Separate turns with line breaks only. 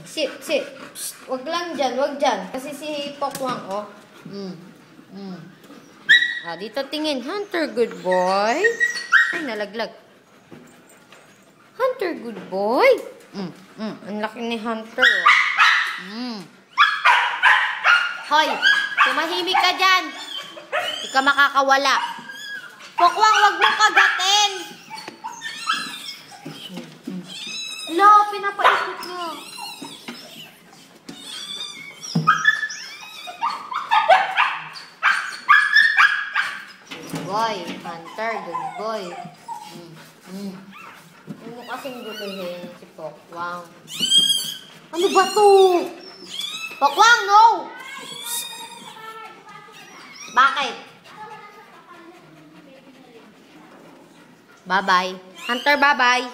Sit, sit. Psst, wag lang dyan, wag dyan. Kasi si Pokwang, oh. Dito tingin. Hunter, good boy. Ay, nalaglag. Hunter, good boy. Ang laki ni Hunter, oh. Hoy, tumahimik ka dyan. Hindi ka makakawala. Pokwang, wag mong kagatin. Lo, pinapaikot niyo. Boy, Hunter, good boy. Huwag mo kasing guluhin si Pokwang. Ano ba to? Pokwang, no! Bakit? Bye-bye. Hunter, bye-bye.